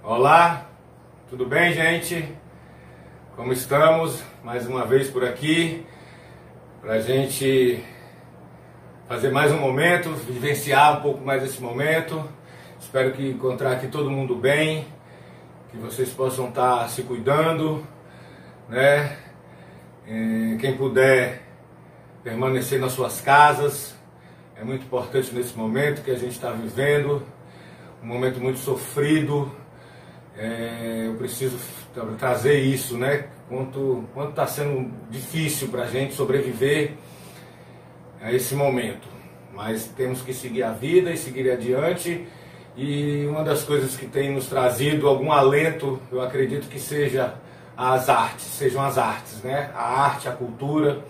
Olá, tudo bem, gente? Como estamos? Mais uma vez por aqui para a gente fazer mais um momento, vivenciar um pouco mais esse momento. Espero que encontrar aqui todo mundo bem, que vocês possam estar se cuidando, né? Quem puder permanecer nas suas casas, é muito importante nesse momento que a gente está vivendo, um momento muito sofrido. Eu preciso trazer isso, né? Quanto está sendo difícil para a gente sobreviver a esse momento. Mas temos que seguir a vida e seguir adiante. E uma das coisas que tem nos trazido algum alento, eu acredito que sejam as artes, né? A arte, a cultura,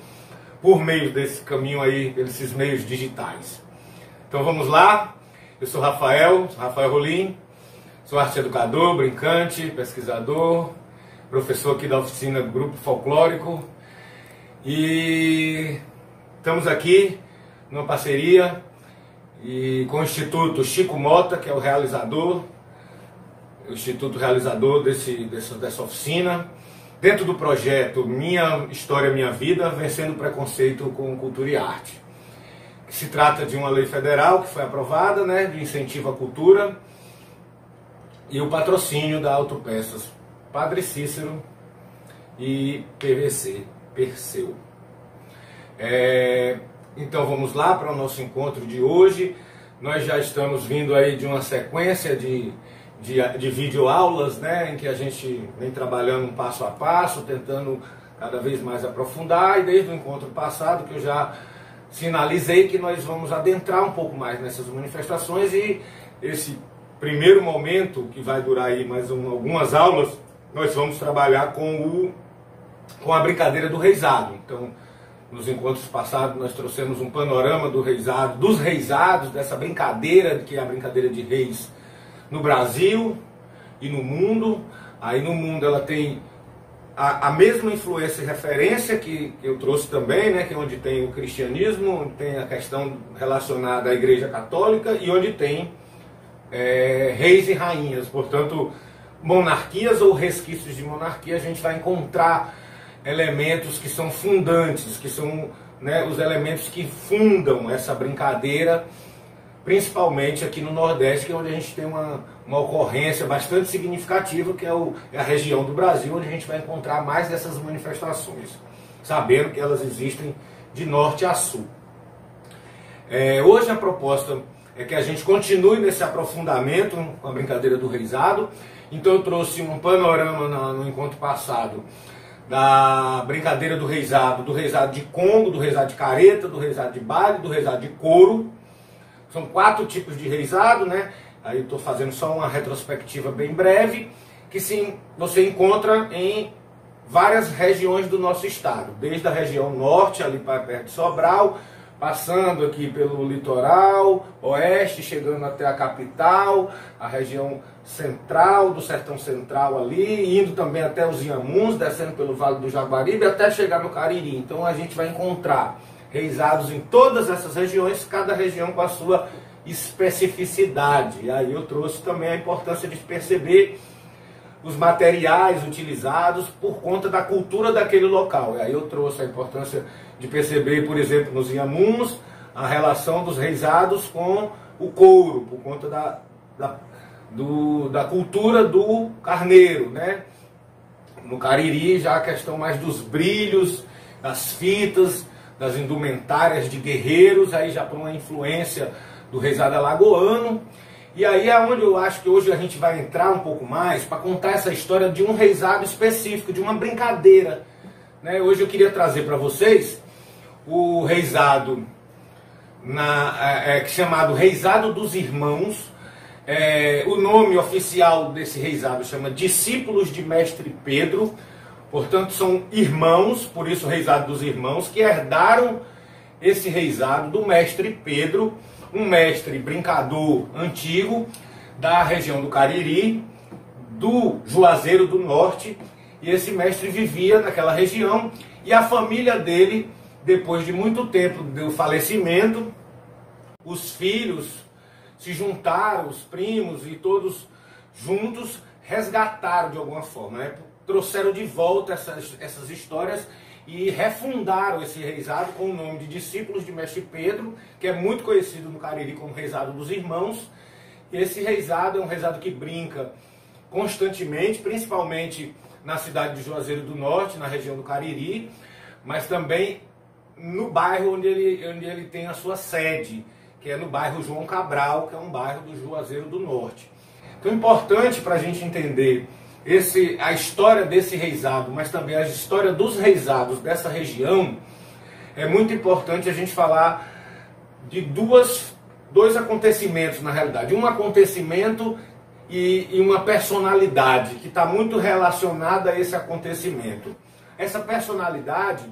por meio desse caminho aí, desses meios digitais. Então vamos lá. Eu sou Rafael Rolim. Sou arte educador, brincante, pesquisador, professor aqui da oficina do Grupo Folclórico. E estamos aqui numa parceria com o Instituto Chico Mota, que é o realizador, o Instituto realizador dessa oficina, dentro do projeto Minha História, Minha Vida, Vencendo o Preconceito com Cultura e Arte. Que se trata de uma lei federal que foi aprovada, né, de incentivo à cultura, e o patrocínio da Autopeças Padre Cícero e PVC, Perseu. Então vamos lá para o nosso encontro de hoje. Nós já estamos vindo aí de uma sequência de videoaulas, né, em que a gente vem trabalhando um passo a passo, tentando cada vez mais aprofundar, e desde o encontro passado que eu já sinalizei que nós vamos adentrar um pouco mais nessas manifestações, e esse primeiro momento, que vai durar aí mais algumas aulas, nós vamos trabalhar com a brincadeira do reizado. Então, nos encontros passados, nós trouxemos um panorama do reizado, dos reizados, dessa brincadeira, que é a brincadeira de reis no Brasil e no mundo. Aí no mundo ela tem a mesma influência e referência que eu trouxe também, né, que é onde tem o cristianismo, onde tem a questão relacionada à Igreja Católica e onde tem reis e rainhas, portanto, monarquias ou resquícios de monarquia. A gente vai encontrar elementos que são fundantes, que são, né, os elementos que fundam essa brincadeira, principalmente aqui no Nordeste, que é onde a gente tem uma ocorrência bastante significativa, que é a região do Brasil, onde a gente vai encontrar mais dessas manifestações, sabendo que elas existem de norte a sul. Hoje a proposta é que a gente continue nesse aprofundamento com a brincadeira do reizado. Então eu trouxe um panorama no encontro passado da brincadeira do reizado de congo, do reizado de careta, do reizado de baile, do reizado de couro. São 4 tipos de reizado, né? Aí eu estou fazendo só uma retrospectiva bem breve, que sim, você encontra em várias regiões do nosso estado, desde a região norte, ali para perto de Sobral, passando aqui pelo litoral oeste, chegando até a capital, a região central, do sertão central ali, indo também até os Inhamuns, descendo pelo Vale do Jaguaribe, até chegar no Cariri. Então a gente vai encontrar reizados em todas essas regiões, cada região com a sua especificidade. E aí eu trouxe também a importância de perceber os materiais utilizados por conta da cultura daquele local. E aí eu trouxe a importância de perceber, por exemplo, nos Inhamuns, a relação dos reizados com o couro, por conta da cultura do carneiro, né? No Cariri já a questão mais dos brilhos, das fitas, das indumentárias de guerreiros, aí já por uma influência do reizado alagoano. E aí é onde eu acho que hoje a gente vai entrar um pouco mais para contar essa história de um reizado específico, de uma brincadeira, né? Hoje eu queria trazer para vocês o reizado chamado Reizado dos Irmãos. O nome oficial desse reizado chama Discípulos de Mestre Pedro. Portanto, são irmãos, por isso Reizado dos Irmãos, que herdaram esse reizado do Mestre Pedro, um mestre brincador antigo da região do Cariri, do Juazeiro do Norte. E esse mestre vivia naquela região, e a família dele, depois de muito tempo do falecimento, os filhos se juntaram, os primos, e todos juntos resgataram de alguma forma, né? Trouxeram de volta essas histórias e refundaram esse reisado com o nome de Discípulos de Mestre Pedro, que é muito conhecido no Cariri como Reisado dos Irmãos. E esse reisado é um reisado que brinca constantemente, principalmente na cidade de Juazeiro do Norte, na região do Cariri, mas também no bairro onde ele tem a sua sede, que é no bairro João Cabral, que é um bairro do Juazeiro do Norte. Então é importante para a gente entender a história desse reisado, mas também a história dos reisados dessa região. É muito importante a gente falar de dois acontecimentos, na realidade. Um acontecimento e uma personalidade que está muito relacionada a esse acontecimento. Essa personalidade,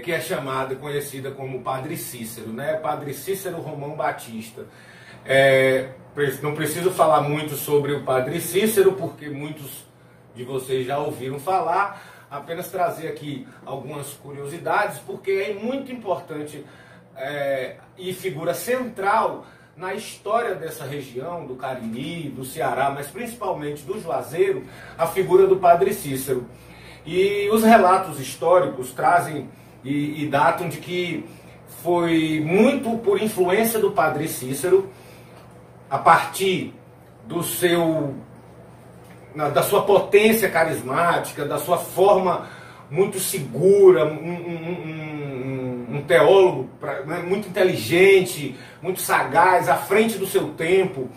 que é chamada, conhecida como Padre Cícero, né? Padre Cícero Romão Batista. Não preciso falar muito sobre o Padre Cícero, porque muitos de vocês já ouviram falar. Apenas trazer aqui algumas curiosidades, porque é muito importante e figura central na história dessa região, do Cariri, do Ceará, mas principalmente do Juazeiro, a figura do Padre Cícero. E os relatos históricos trazem e datam de que foi muito por influência do Padre Cícero, a partir da sua potência carismática, da sua forma muito segura, um teólogo muito inteligente, muito sagaz, à frente do seu tempo.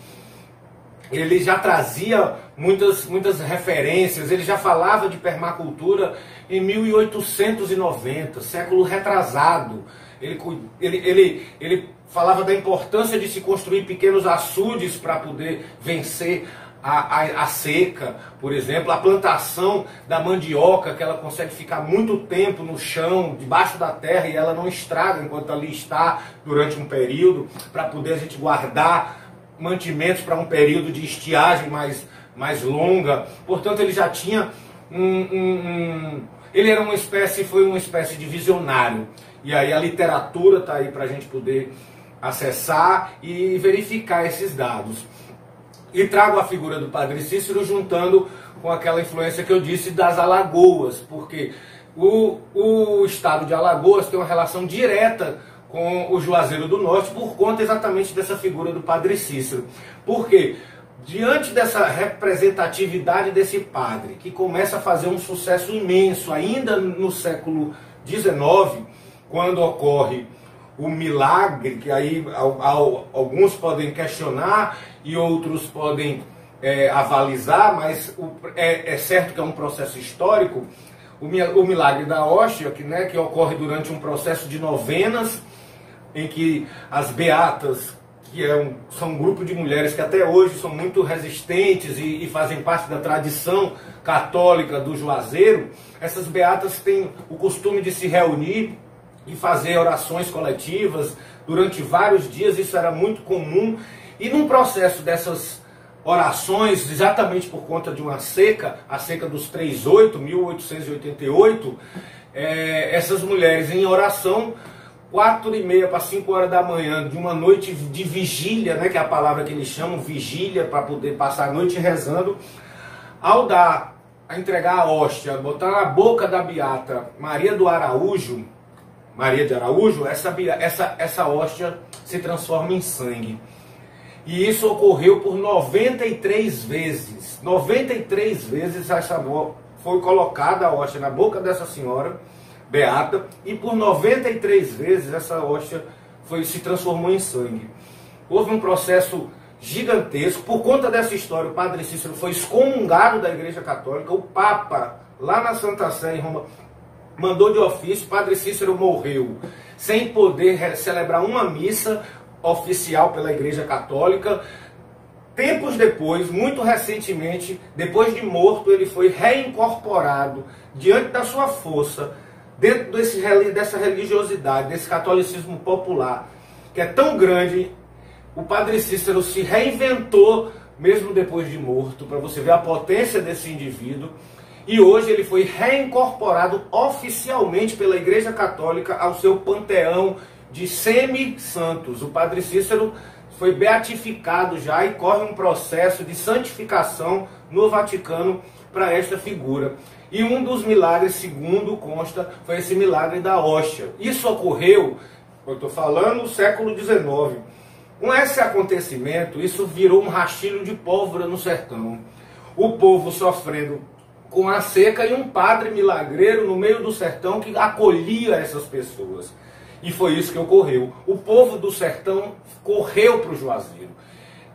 Ele já trazia muitas referências, ele já falava de permacultura em 1890, século retrasado. Ele falava da importância de se construir pequenos açudes para poder vencer a seca, por exemplo, a plantação da mandioca, que ela consegue ficar muito tempo no chão, debaixo da terra, e ela não estraga enquanto ali está durante um período, para poder a gente guardar mantimentos para um período de estiagem mais longa. Portanto, ele já tinha ele era foi uma espécie de visionário. E aí a literatura está aí para a gente poder acessar e verificar esses dados. E trago a figura do Padre Cícero juntando com aquela influência que eu disse das Alagoas, porque o estado de Alagoas tem uma relação direta com o Juazeiro do Norte por conta exatamente dessa figura do Padre Cícero. Porque diante dessa representatividade desse padre, que começa a fazer um sucesso imenso ainda no século XIX, quando ocorre o milagre, que aí alguns podem questionar e outros podem avalizar, mas é certo que é um processo histórico, o milagre da hóstia, que ocorre durante um processo de novenas, em que as beatas, que são um grupo de mulheres que até hoje são muito resistentes e fazem parte da tradição católica do Juazeiro, essas beatas têm o costume de se reunir e fazer orações coletivas durante vários dias. Isso era muito comum, e num processo dessas orações, exatamente por conta de uma seca, a seca dos 38, 1888, essas mulheres em oração, 4h30 para 5 horas da manhã, de uma noite de vigília, que é a palavra que eles chamam, vigília, para poder passar a noite rezando, ao entregar a hóstia, botar na boca da beata Maria de Araújo, essa hóstia se transforma em sangue. E isso ocorreu por 93 vezes. 93 vezes foi colocada a hóstia na boca dessa senhora beata, e por 93 vezes essa hóstia se transformou em sangue. Houve um processo gigantesco. Por conta dessa história, o Padre Cícero foi excomungado da Igreja Católica. O Papa, lá na Santa Sé, em Roma, mandou de ofício. O Padre Cícero morreu sem poder celebrar uma missa oficial pela Igreja Católica. Tempos depois, muito recentemente, depois de morto, ele foi reincorporado diante da sua força, dentro dessa religiosidade, desse catolicismo popular, que é tão grande. O Padre Cícero se reinventou mesmo depois de morto, para você ver a potência desse indivíduo. E hoje ele foi reincorporado oficialmente pela Igreja Católica ao seu panteão de semi-santos. O Padre Cícero foi beatificado já e corre um processo de santificação no Vaticano para esta figura. E um dos milagres, segundo consta, foi esse milagre da hóstia. Isso ocorreu, eu estou falando, no século XIX. Com esse acontecimento, isso virou um rastilho de pólvora no sertão. O povo sofrendo com a seca e um padre milagreiro no meio do sertão que acolhia essas pessoas. E foi isso que ocorreu. O povo do sertão correu para o Juazeiro.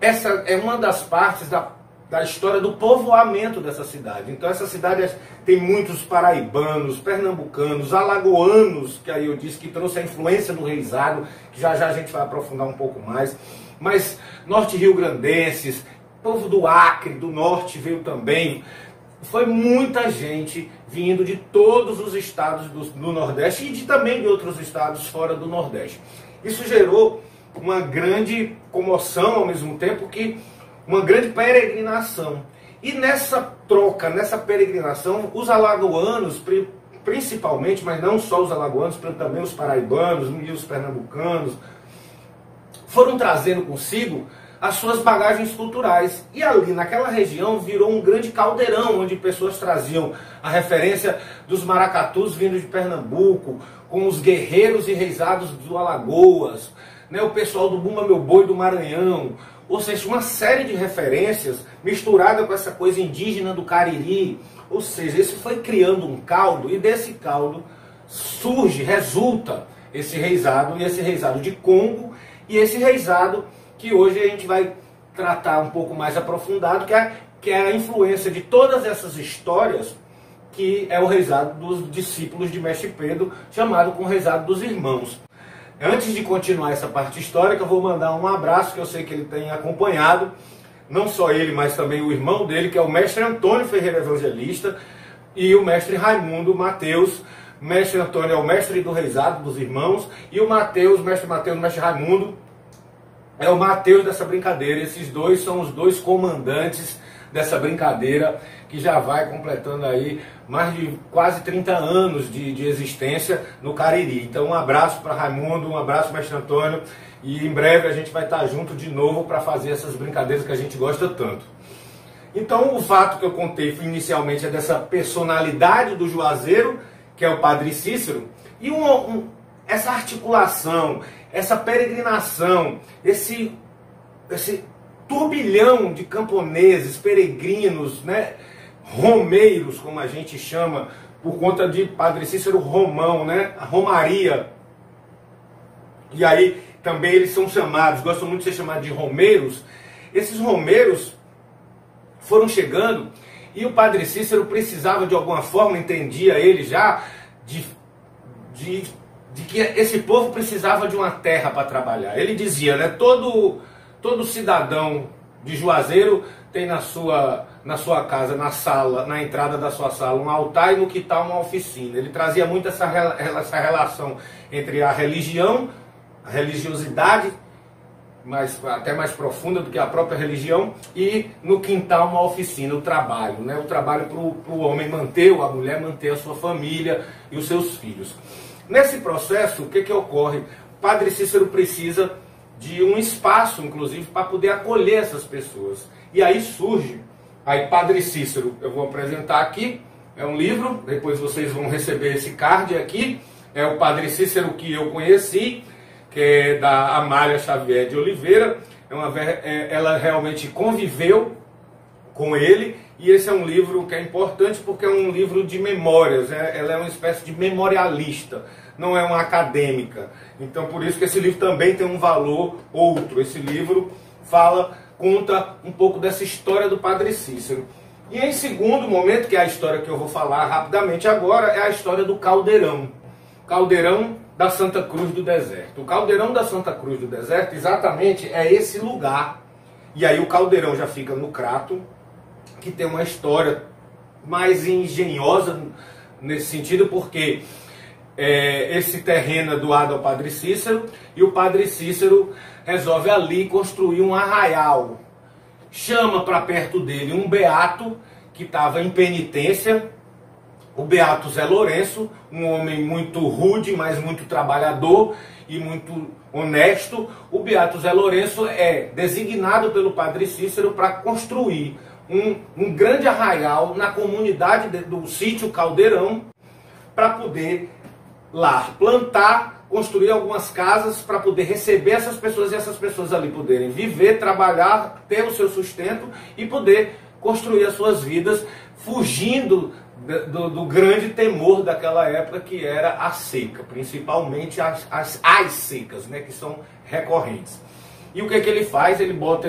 Essa é uma das partes da história do povoamento dessa cidade. Então essa cidade tem muitos paraibanos, pernambucanos, alagoanos, que aí eu disse que trouxe a influência do reizado, que já já a gente vai aprofundar um pouco mais, mas norte-riograndenses, povo do Acre, do norte veio também. Foi muita gente vindo de todos os estados do Nordeste e também de outros estados fora do Nordeste. Isso gerou uma grande comoção, ao mesmo tempo que uma grande peregrinação. E nessa troca, nessa peregrinação, os alagoanos, principalmente, mas não só os alagoanos, também os paraibanos e os pernambucanos, foram trazendo consigo as suas bagagens culturais. E ali, naquela região, virou um grande caldeirão, onde pessoas traziam a referência dos maracatus vindos de Pernambuco, com os guerreiros e reisados do Alagoas, né, o pessoal do Bumba Meu Boi do Maranhão, ou seja, uma série de referências misturada com essa coisa indígena do Cariri. Ou seja, isso foi criando um caldo, e desse caldo resulta esse reisado, e esse reisado de Congo, e esse reisado que hoje a gente vai tratar um pouco mais aprofundado, que é a influência de todas essas histórias, que é o reisado dos discípulos de Mestre Pedro, chamado com reisado dos irmãos. Antes de continuar essa parte histórica, eu vou mandar um abraço, que eu sei que ele tem acompanhado, não só ele, mas também o irmão dele, que é o mestre Antônio Ferreira Evangelista, e o mestre Raimundo Mateus. Mestre Antônio é o mestre do reisado dos irmãos, e o Mateus, mestre Raimundo, é o Mateus dessa brincadeira. Esses dois são os dois comandantes dessa brincadeira, que já vai completando aí mais de quase 30 anos de existência no Cariri. Então um abraço para Raimundo, um abraço mestre Antônio, e em breve a gente vai estar junto de novo para fazer essas brincadeiras que a gente gosta tanto. Então o fato que eu contei inicialmente é dessa personalidade do Juazeiro, que é o Padre Cícero, e essa articulação, essa peregrinação, esse turbilhão de camponeses, peregrinos, né, romeiros, como a gente chama, por conta de Padre Cícero Romão, né, a Romaria. E aí também eles são chamados, gostam muito de ser chamados de romeiros. Esses romeiros foram chegando e o Padre Cícero precisava de alguma forma, entendia ele já, de que esse povo precisava de uma terra para trabalhar. Ele dizia, né, todo cidadão de Juazeiro tem na sua casa, na sala, na entrada da sua sala, um altar, e no quintal uma oficina. Ele trazia muito essa relação entre a religião, a religiosidade, até mais profunda do que a própria religião, e no quintal uma oficina, o trabalho, né? O trabalho para o homem manter, ou a mulher manter a sua família e os seus filhos. Nesse processo, o que ocorre? Padre Cícero precisa de um espaço, inclusive, para poder acolher essas pessoas. E aí surge, Padre Cícero, eu vou apresentar aqui, é um livro, depois vocês vão receber esse card aqui, é o Padre Cícero que eu conheci, que é da Amália Xavier de Oliveira. Ela realmente conviveu com ele, e esse é um livro que é importante porque é um livro de memórias, ela é uma espécie de memorialista, não é uma acadêmica. Então por isso que esse livro também tem um valor outro. Esse livro conta um pouco dessa história do Padre Cícero. E em segundo momento, que é a história que eu vou falar rapidamente agora, é a história do Caldeirão. Caldeirão da Santa Cruz do Deserto. O Caldeirão da Santa Cruz do Deserto exatamente é esse lugar. E aí o Caldeirão já fica no Crato, que tem uma história mais engenhosa nesse sentido, porque esse terreno é doado ao Padre Cícero, e o Padre Cícero resolve ali construir um arraial. Chama para perto dele um beato que estava em penitência, o beato Zé Lourenço, um homem muito rude, mas muito trabalhador e muito honesto. O beato Zé Lourenço é designado pelo padre Cícero para construir um grande arraial na comunidade do sítio Caldeirão, para poder lá plantar, construir algumas casas para poder receber essas pessoas e essas pessoas ali poderem viver, trabalhar, ter o seu sustento e poder construir as suas vidas, fugindo do grande temor daquela época, que era a seca, principalmente as secas, né, que são recorrentes. E o que ele faz? Ele bota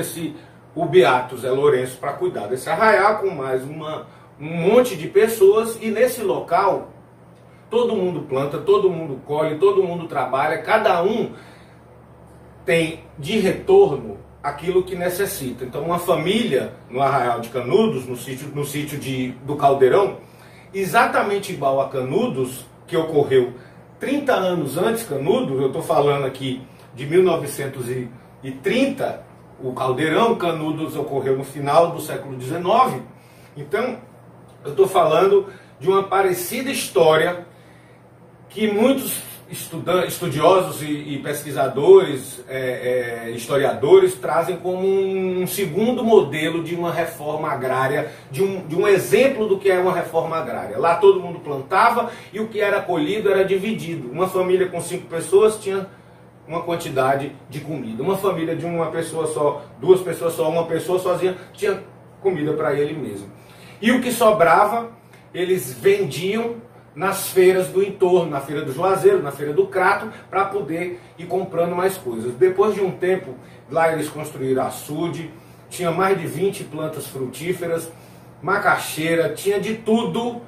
o beato Zé Lourenço para cuidar desse arraial com mais um monte de pessoas, e nesse local todo mundo planta, todo mundo colhe, todo mundo trabalha, cada um tem de retorno aquilo que necessita. Então uma família no Arraial de Canudos, no sítio do Caldeirão, exatamente igual a Canudos, que ocorreu 30 anos antes. Canudos, eu estou falando aqui de 1930, o Caldeirão. Canudos ocorreu no final do século XIX. Então eu estou falando de uma parecida história que muitos estudiosos e pesquisadores, historiadores, trazem como um segundo modelo de uma reforma agrária, de um exemplo do que é uma reforma agrária. Lá todo mundo plantava e o que era colhido era dividido. Uma família com 5 pessoas tinha uma quantidade de comida. Uma família de uma pessoa só, 2 pessoas só, uma pessoa sozinha, tinha comida para ele mesmo. E o que sobrava, eles vendiam nas feiras do entorno, na feira do Juazeiro, na feira do Crato, para poder ir comprando mais coisas. Depois de um tempo, lá eles construíram açude, tinha mais de 20 plantas frutíferas, macaxeira, tinha de tudo.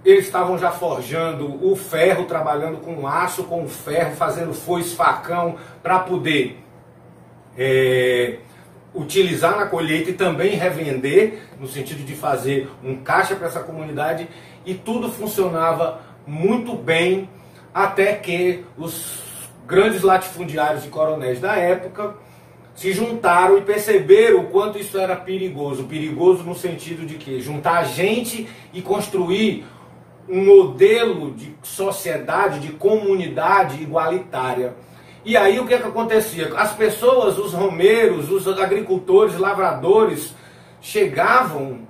Eles estavam já forjando o ferro, trabalhando com aço, com ferro, fazendo foice, facão, para poder utilizar na colheita e também revender, no sentido de fazer um caixa para essa comunidade. E tudo funcionava muito bem, até que os grandes latifundiários e coronéis da época se juntaram e perceberam o quanto isso era perigoso. Perigoso no sentido de que juntar gente e construir um modelo de sociedade, de comunidade igualitária. E aí o que acontecia? As pessoas, os romeiros, os agricultores, lavradores, chegavam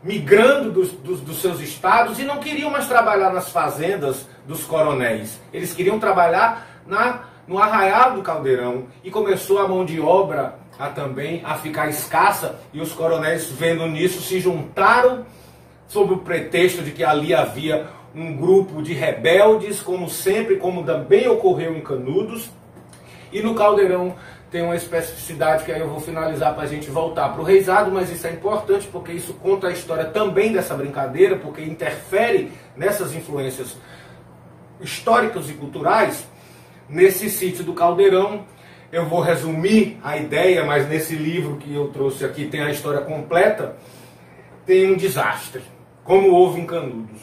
migrando dos seus estados e não queriam mais trabalhar nas fazendas dos coronéis. Eles queriam trabalhar no Arraial do Caldeirão. E começou a mão de obra também a ficar escassa, e os coronéis, vendo nisso, se juntaram sob o pretexto de que ali havia um grupo de rebeldes, como sempre, como também ocorreu em Canudos. E no Caldeirão tem uma especificidade que aí eu vou finalizar para a gente voltar para o reisado, mas isso é importante porque isso conta a história também dessa brincadeira, porque interfere nessas influências históricas e culturais. Nesse sítio do Caldeirão, eu vou resumir a ideia, mas nesse livro que eu trouxe aqui tem a história completa. Tem um desastre, como houve em Canudos.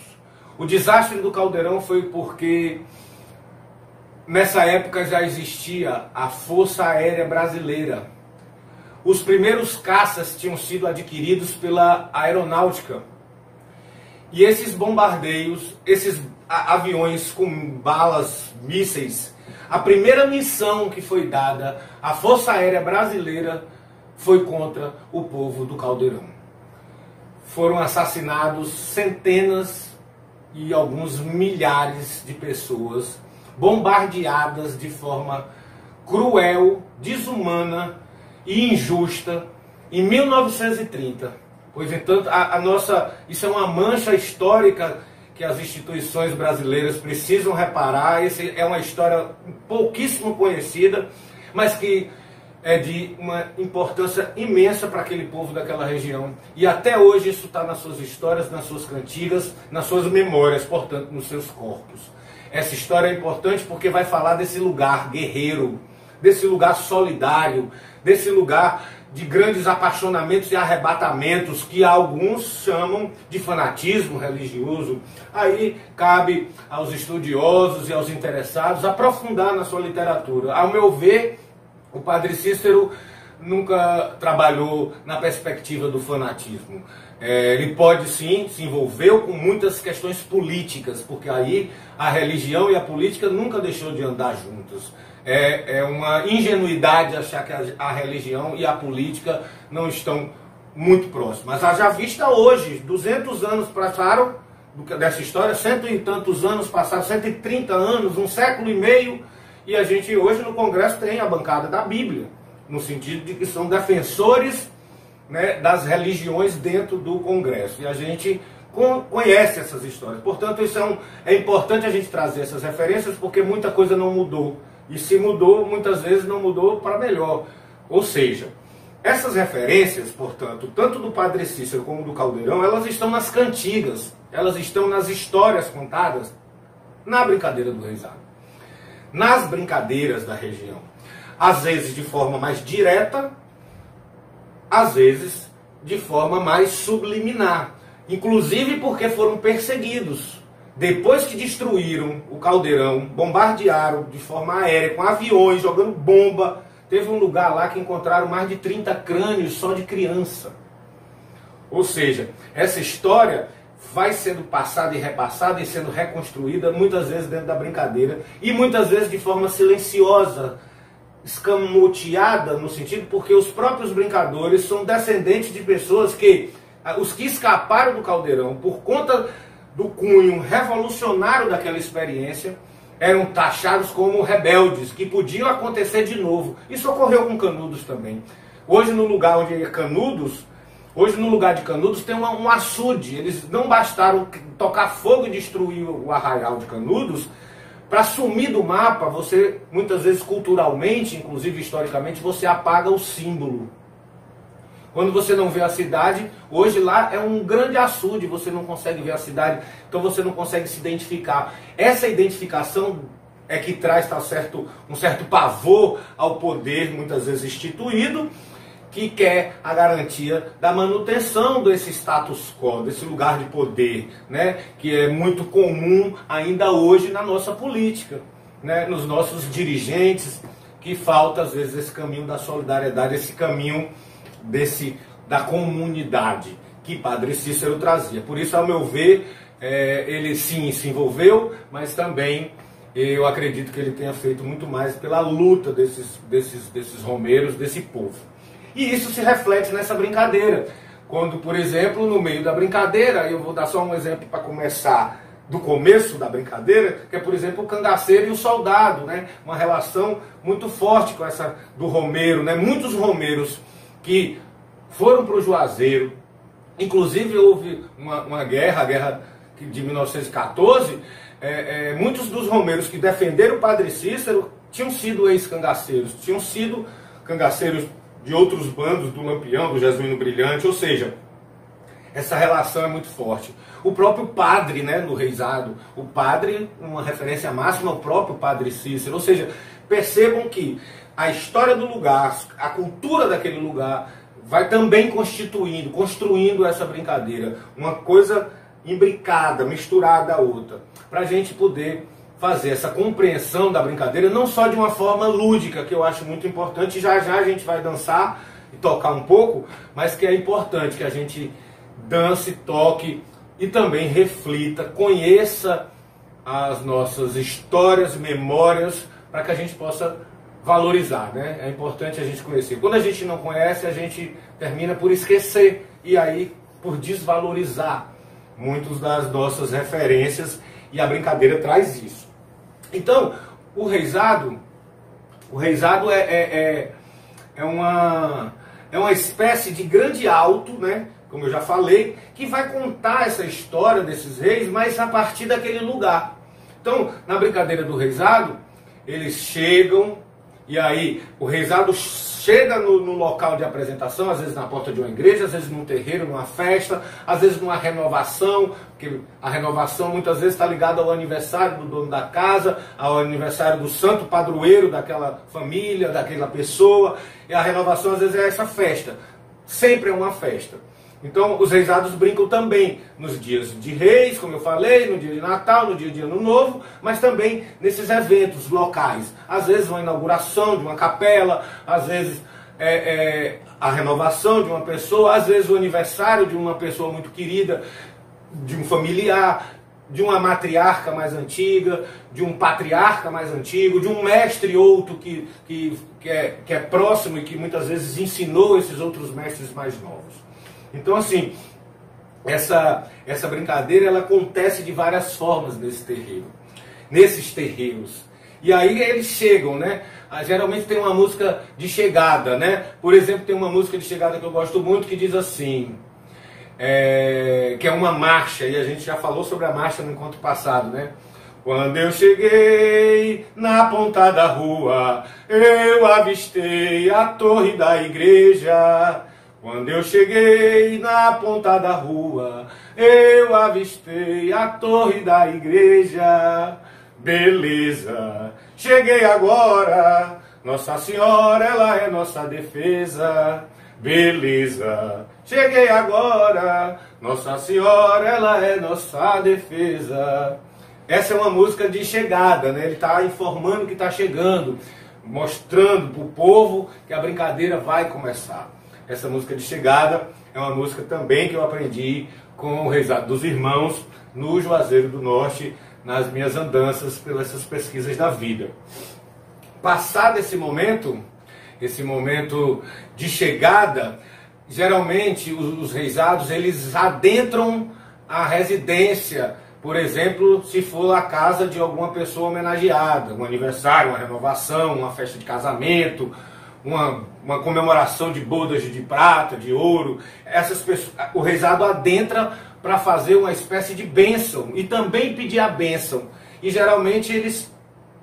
O desastre do Caldeirão foi porque nessa época já existia a Força Aérea Brasileira. Os primeiros caças tinham sido adquiridos pela aeronáutica. E esses bombardeios, esses aviões com balas, mísseis, a primeira missão que foi dada à Força Aérea Brasileira foi contra o povo do Caldeirão. Foram assassinados centenas e alguns milhares de pessoas, bombardeadas de forma cruel, desumana e injusta em 1930. Pois então, isso é uma mancha histórica que as instituições brasileiras precisam reparar. Essa é uma história pouquíssimo conhecida, mas que é de uma importância imensa para aquele povo daquela região. E até hoje isso está nas suas histórias, nas suas cantigas, nas suas memórias, portanto, nos seus corpos. Essa história é importante porque vai falar desse lugar guerreiro, desse lugar solidário, desse lugar de grandes apaixonamentos e arrebatamentos que alguns chamam de fanatismo religioso. Aí cabe aos estudiosos e aos interessados aprofundar na sua literatura. Ao meu ver, o padre Cícero nunca trabalhou na perspectiva do fanatismo. Ele pode sim, se envolveu com muitas questões políticas, porque aí a religião e a política nunca deixou de andar juntas. É uma ingenuidade achar que a religião e a política não estão muito próximas. Haja vista hoje, 200 anos passaram dessa história, cento e tantos anos passaram, 130 anos, um século e meio, e a gente hoje no Congresso tem a bancada da Bíblia, no sentido de que são defensores, né, das religiões dentro do Congresso. E a gente conhece essas histórias. Portanto, é importante a gente trazer essas referências, porque muita coisa não mudou. E se mudou, muitas vezes não mudou para melhor. Ou seja, essas referências, portanto, tanto do Padre Cícero como do Caldeirão, elas estão nas cantigas, elas estão nas histórias contadas na brincadeira do Reisado, nas brincadeiras da região. Às vezes de forma mais direta, às vezes de forma mais subliminar. Inclusive porque foram perseguidos. Depois que destruíram o Caldeirão, bombardearam de forma aérea, com aviões, jogando bomba. Teve um lugar lá que encontraram mais de 30 crânios só de criança. Ou seja, essa história vai sendo passada e repassada e sendo reconstruída, muitas vezes dentro da brincadeira, e muitas vezes de forma silenciosa, escamoteada, no sentido porque os próprios brincadores são descendentes de pessoas que, os que escaparam do Caldeirão por conta do cunho revolucionário daquela experiência, eram taxados como rebeldes, que podiam acontecer de novo. Isso ocorreu com Canudos também. Hoje no lugar onde é Canudos, hoje no lugar de Canudos tem um açude. Eles não bastaram tocar fogo e destruir o arraial de Canudos. Para sumir do mapa, você, muitas vezes culturalmente, inclusive historicamente, você apaga o símbolo. Quando você não vê a cidade, hoje lá é um grande açude, você não consegue ver a cidade, então você não consegue se identificar. Essa identificação é que traz um certo pavor ao poder, muitas vezes instituído, que quer a garantia da manutenção desse status quo, desse lugar de poder, né, que é muito comum ainda hoje na nossa política, né, nos nossos dirigentes, que falta às vezes esse caminho da solidariedade, esse caminho da comunidade que Padre Cícero trazia. Por isso, ao meu ver, ele sim se envolveu, mas também eu acredito que ele tenha feito muito mais pela luta desses romeiros, desse povo. E isso se reflete nessa brincadeira. Quando, por exemplo, no meio da brincadeira, eu vou dar só um exemplo para começar do começo da brincadeira, que é, por exemplo, o cangaceiro e o soldado, né? Uma relação muito forte com essa do romeiro, né? Muitos romeiros que foram para o Juazeiro, inclusive houve uma guerra, a guerra de 1914, muitos dos romeiros que defenderam o Padre Cícero tinham sido ex-cangaceiros, tinham sido cangaceiros de outros bandos, do Lampião, do Jesuíno Brilhante, ou seja, essa relação é muito forte. O próprio padre, né, no Reisado, o padre, uma referência máxima ao próprio Padre Cícero, ou seja, percebam que a história do lugar, a cultura daquele lugar, vai também construindo essa brincadeira. Uma coisa imbricada, misturada à outra. Para a gente poder fazer essa compreensão da brincadeira, não só de uma forma lúdica, que eu acho muito importante, já já a gente vai dançar e tocar um pouco, mas que é importante que a gente dance, toque e também reflita, conheça as nossas histórias, memórias, para que a gente possa valorizar, né? É importante a gente conhecer. Quando a gente não conhece, a gente termina por esquecer e aí por desvalorizar muitas das nossas referências, e a brincadeira traz isso. Então, o reisado é uma espécie de grande alto, né? Como eu já falei, que vai contar essa história desses reis, mas a partir daquele lugar. Então, na brincadeira do reisado, eles chegam. E aí, o reisado chega no local de apresentação, às vezes na porta de uma igreja, às vezes num terreiro, numa festa, às vezes numa renovação, porque a renovação muitas vezes está ligada ao aniversário do dono da casa, ao aniversário do santo padroeiro daquela família, daquela pessoa, e a renovação às vezes é essa festa, sempre é uma festa. Então, os reisados brincam também nos dias de reis, como eu falei, no dia de Natal, no dia de Ano Novo, mas também nesses eventos locais. Às vezes uma inauguração de uma capela, às vezes a renovação de uma pessoa, às vezes o aniversário de uma pessoa muito querida, de um familiar, de uma matriarca mais antiga, de um patriarca mais antigo, de um mestre outro que é próximo e que muitas vezes ensinou esses outros mestres mais novos. Então, assim, essa brincadeira ela acontece de várias formas nesses terreiros. E aí eles chegam, né? Geralmente tem uma música de chegada, né? Por exemplo, tem uma música de chegada que eu gosto muito que diz assim, que é uma marcha, e a gente já falou sobre a marcha no encontro passado, né? Quando eu cheguei na ponta da rua, eu avistei a torre da igreja. Quando eu cheguei na ponta da rua, eu avistei a torre da igreja. Beleza, cheguei agora, Nossa Senhora, ela é nossa defesa. Beleza, cheguei agora, Nossa Senhora, ela é nossa defesa. Essa é uma música de chegada, né? Ele está informando que está chegando, mostrando para o povo que a brincadeira vai começar. Essa música de chegada é uma música também que eu aprendi com o Rezado dos Irmãos no Juazeiro do Norte, nas minhas andanças pelas pesquisas da vida. Passado esse momento de chegada, geralmente os reisados eles adentram a residência, por exemplo, se for a casa de alguma pessoa homenageada, um aniversário, uma renovação, uma festa de casamento, uma comemoração de bodas de prata, de ouro. Essas pessoas, o reisado adentra para fazer uma espécie de bênção e também pedir a bênção. E geralmente eles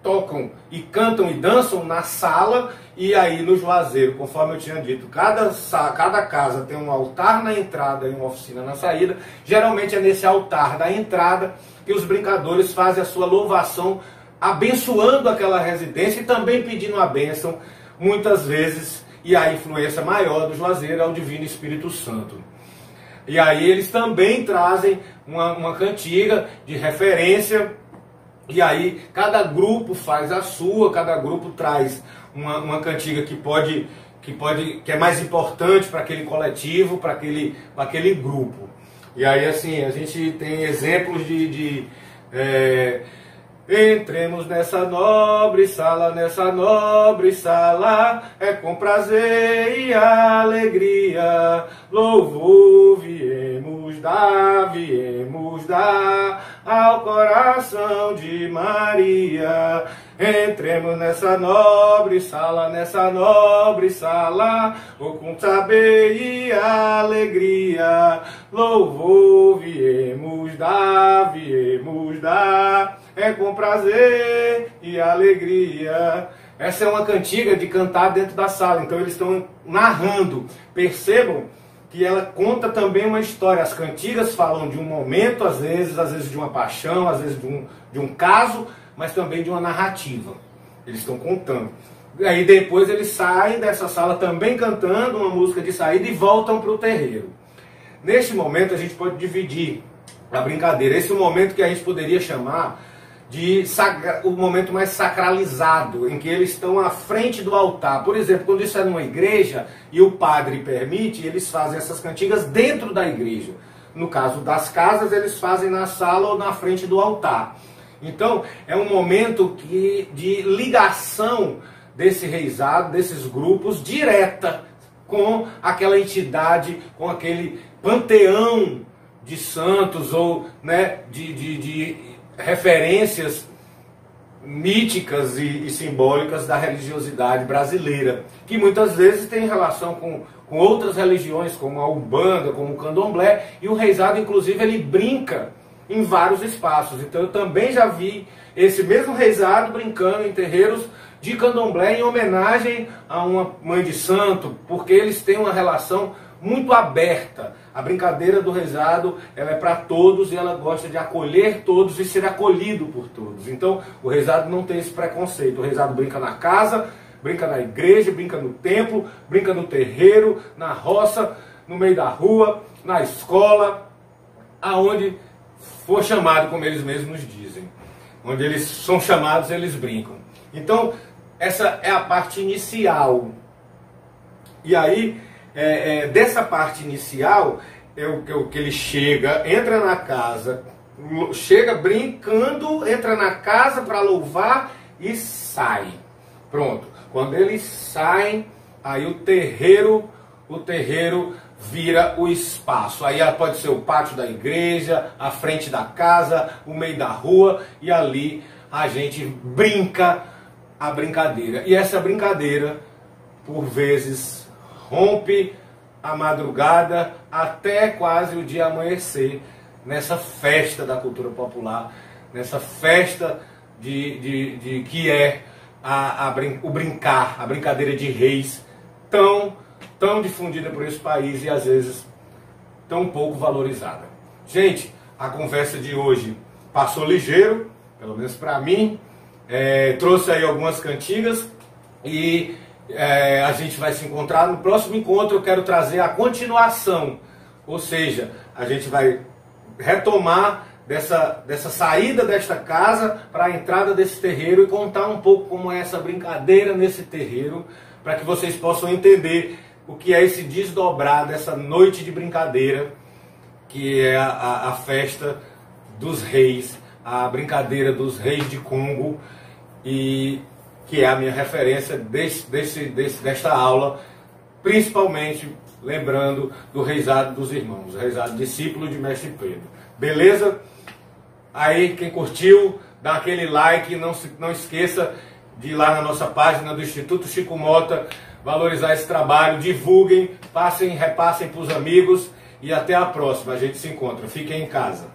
tocam e cantam e dançam na sala e aí no juazeiro, conforme eu tinha dito, cada casa tem um altar na entrada e uma oficina na saída. Geralmente é nesse altar da entrada que os brincadores fazem a sua louvação, abençoando aquela residência e também pedindo a bênção, muitas vezes, e a influência maior do juazeiro é o Divino Espírito Santo. E aí eles também trazem uma cantiga de referência, e aí cada grupo faz a sua, cada grupo traz uma cantiga que é mais importante para aquele coletivo, para aquele grupo. E aí assim, a gente tem exemplos entremos nessa nobre sala, é com prazer e alegria, louvor viemos dar ao coração de Maria. Entremos nessa nobre sala, com saber e alegria, louvor viemos dar, é com prazer e alegria. Essa é uma cantiga de cantar dentro da sala, então eles estão narrando. Percebam que ela conta também uma história. As cantigas falam de um momento, às vezes de uma paixão, às vezes de um caso, mas também de uma narrativa. Eles estão contando. E aí depois eles saem dessa sala também cantando uma música de saída e voltam para o terreiro. Neste momento a gente pode dividir a brincadeira. Esse é o momento que a gente poderia chamar de o momento mais sacralizado, em que eles estão à frente do altar. Por exemplo, quando isso é numa igreja e o padre permite, eles fazem essas cantigas dentro da igreja. No caso das casas, eles fazem na sala ou na frente do altar. Então, é um momento de ligação desse reizado, desses grupos, direta com aquela entidade, com aquele panteão de santos ou, né, de referências míticas e simbólicas da religiosidade brasileira, que muitas vezes tem relação com outras religiões, como a Umbanda, como o Candomblé, e o reizado, inclusive, ele brinca em vários espaços. Então eu também já vi esse mesmo reizado brincando em terreiros de Candomblé em homenagem a uma mãe de santo, porque eles têm uma relação muito aberta. A brincadeira do reizado, ela é para todos e ela gosta de acolher todos e ser acolhido por todos. Então o reizado não tem esse preconceito. O reizado brinca na casa, brinca na igreja, brinca no templo, brinca no terreiro, na roça, no meio da rua, na escola, aonde for chamado, como eles mesmos dizem. Onde eles são chamados, eles brincam. Então essa é a parte inicial. E aí dessa parte inicial, que ele chega, entra na casa, chega brincando, entra na casa para louvar e sai. Pronto. Quando eles saem, aí o terreiro vira o espaço. Aí pode ser o pátio da igreja, a frente da casa, o meio da rua, e ali a gente brinca a brincadeira. E essa brincadeira, por vezes, rompe a madrugada até quase o dia amanhecer, nessa festa da cultura popular, nessa festa que é o brincar, a brincadeira de reis, tão difundida por esse país e às vezes tão pouco valorizada. Gente, a conversa de hoje passou ligeiro, pelo menos para mim, trouxe aí algumas cantigas e a gente vai se encontrar no próximo encontro. Eu quero trazer a continuação, ou seja, a gente vai retomar dessa saída desta casa para a entrada desse terreiro e contar um pouco como é essa brincadeira nesse terreiro, para que vocês possam entender o que é esse desdobrar dessa noite de brincadeira, que é a festa dos reis, a brincadeira dos reis de Congo, e que é a minha referência desta aula, principalmente lembrando do Reisado dos Irmãos, o Reisado discípulo de Mestre Pedro. Beleza? Aí, quem curtiu, dá aquele like, não esqueça de ir lá na nossa página do Instituto Chico Mota, valorizar esse trabalho, divulguem, repassem para os amigos e até a próxima. A gente se encontra. Fiquem em casa.